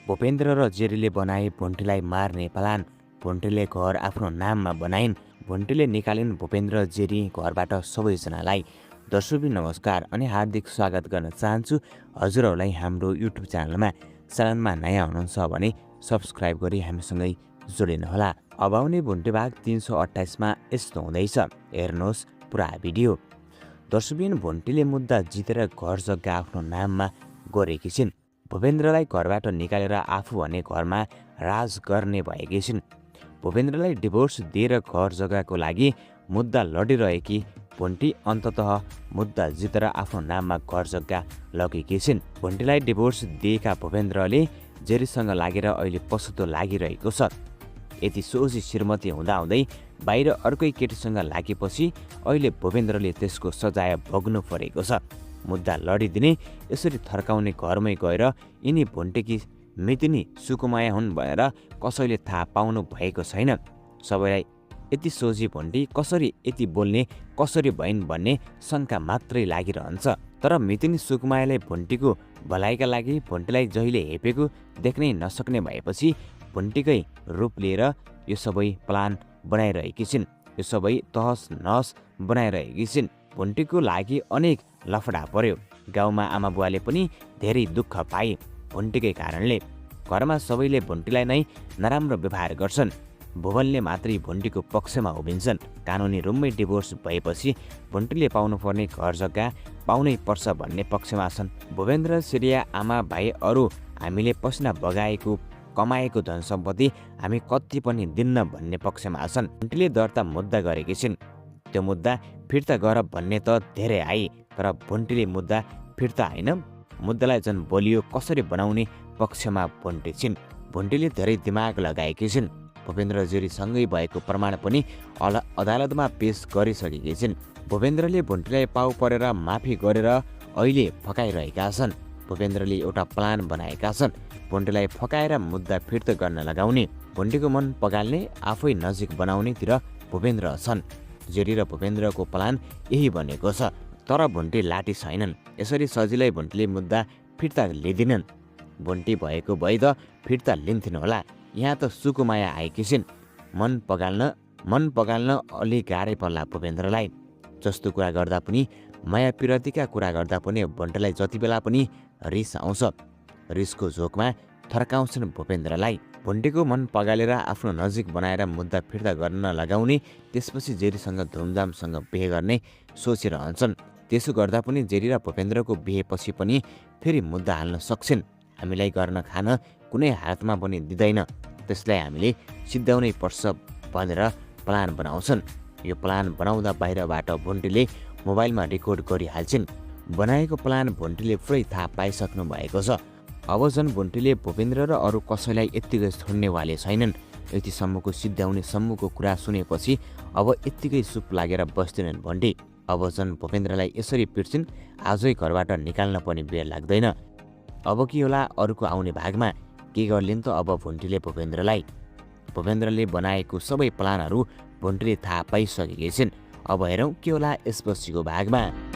भूपेन्द्र र जेरीले बनाए भुन्टीलाई मार्ने प्लान। भुन्टीले घर आफ्नो नाममा बनाइन्। भुन्टीले निकालिन् भूपेन्द्र जेरी घरबाट सबैजनालाई। दर्शकबिन नमस्कार अनि हार्दिक स्वागत गर्न चाहन्छु हजुरहरूलाई हाम्रो युट्युब च्यानलमा नयाँ हुनुहुन्छ भने सब्सक्राइब गरी हामीसँगै जोडिनुहोला। अब आउने भुन्टी भाग 328मा यस्तो हुँदैछ, हेर्नुहोस् पुरा भिडियो। दर्शकबिन भुन्टीले मुद्दा जितेर घर जग्गा आफ्नो नाममा गरेकी छिन्। भूपेन्द्रलाई घरबाट निकालेर आफू भने घरमा राज गर्ने भएकी छिन्। भूपेन्द्रलाई डिभोर्स दिएर घर जग्गाको लागि मुद्दा लडिरहेकी भुन्टी अन्ततः मुद्दा जितेर आफ्नो नाममा घर जग्गा लगेकी छिन्। भुन्टीलाई डिभोर्स दिएका भूपेन्द्रले जेरीसँग लागेर अहिले पछुतो लागिरहेको छ। यति सोझी श्रीमती हुँदाहुँदै बाहिर अर्कै केटीसँग लागेपछि अहिले भूपेन्द्रले त्यसको सजाय भोग्नु परेको छ। मुद्दा लडिदिने यसरी थर्काउने घरमै गएर यिनी भुन्टेकी मितिनी सुकुमाया हुन् भनेर कसैले थाहा पाउनु भएको छैन। सबैलाई यति सोझी भुन्टी कसरी यति बोल्ने कसरी भइन् भन्ने शङ्का मात्रै लागिरहन्छ। तर मितिनी सुकुमायाले भुन्टीको भलाइका लागि भुन्टीलाई जहिले हेपेको देख्नै नसक्ने भएपछि भुन्टीकै रूप लिएर यो सबै प्लान बनाइरहेकी छिन्। यो सबै तहस नहस बनाइरहेकी छिन्। भुन्टीको लागि अनेक लफडा पर्यो। गाउँमा आमा बुवाले पनि धेरै दुःख पाए भुन्टीकै कारणले। घरमा सबैले भुन्टीलाई नै नराम्रो व्यवहार गर्छन्। भुवनले मात्रै भुन्टीको पक्षमा उभिन्छन्। कानुनी रूपमै डिभोर्स भएपछि भुन्टीले पाउनुपर्ने घर जग्गा पाउनै पर्छ भन्ने पक्षमा छन्। भूपेन्द्र सिरिया आमा भाइ अरू हामीले पसिना बगाएको कमाएको धन सम्पत्ति हामी कति पनि दिन्न भन्ने पक्षमा छन्। भुन्टीले दर्ता मुद्दा गरेकी छिन्। त्यो मुद्दा फिर्ता गर भन्ने त धेरै आए, तर भुन्टीले मुद्दा फिर्ता होइन, मुद्दालाई झन् बलियो कसरी बनाउने पक्षमा भुन्टी छिन्। भुन्टीले धेरै दिमाग लगाएकी छिन्। भूपेन्द्र जेरीसँगै भएको प्रमाण पनि अदालतमा पेश गरिसकेकी छिन्। भूपेन्द्रले भुन्टीलाई पाउ परेर माफी गरेर अहिले फकाइरहेका छन्। भूपेन्द्रले एउटा प्लान बनाएका छन् भुन्टीलाई फकाएर मुद्दा फिर्ता गर्न लगाउने। भुन्टीको मन पगाल्ने आफै नजिक बनाउनेतिर भूपेन्द्र छन्। जेरी र भूपेन्द्रको प्लान यही बनेको छ। तर भुन्टी लाठी छैनन्। यसरी सजिलै भुन्टीले मुद्दा फिर्ता लिँदिनन्। भुन्टी भएको भए त फिर्ता लिन्थिन् होला। यहाँ त सुकुमाया आएकी छिन्। मन पगाल्न अलि गाह्रै पर्ला भूपेन्द्रलाई। जस्तो कुरा गर्दा पनि माया पिरतीका कुरा गर्दा पनि भुन्टीलाई जति बेला पनि रिस आउँछ। रिसको झोकमा थर्काउँछन् भूपेन्द्रलाई। भुन्टीको मन पगालेर आफ्नो नजिक बनाएर मुद्दा फिर्ता गर्न लगाउने, त्यसपछि जेरीसँग धुमधामसँग बिहे गर्ने सोचिरहन्छन्। त्यसो गर्दा पनि जेरी र भूपेन्द्रको बिहेपछि पनि फेरि मुद्दा हाल्न सक्छन्। हामीलाई गर्न खान कुनै हातमा पनि दिँदैन, त्यसलाई हामीले सिद्ध्याउनै पर्छ भनेर प्लान बनाउँछन्। यो प्लान बनाउँदा बाहिरबाट भुन्टीले मोबाइलमा रेकर्ड गरिहाल्छिन्। बनाएको प्लान भुन्टीले पुरै थाहा पाइसक्नु भएको छ। अब झन् भुन्टीले भूपेन्द्र र अरू कसैलाई यत्तिकै छोड्नेवाले छैनन्। यतिसम्मको सिद्ध्याउने सम्मको कुरा सुनेपछि अब यत्तिकै चुप लागेर बस्दैनन् भुन्टी। अब झन् भूपेन्द्रलाई यसरी पिट्छिन्, आजै घरबाट निकाल्न पनि बेर लाग्दैन। अब के होला अरूको आउने भागमा के गर्लिन् त अब भुन्टीले भूपेन्द्रलाई। भूपेन्द्रले बनाएको सबै प्लानहरू भुन्टीले थाहा पाइसकेकी छिन्। अब हेरौँ के होला यसपछिको भागमा।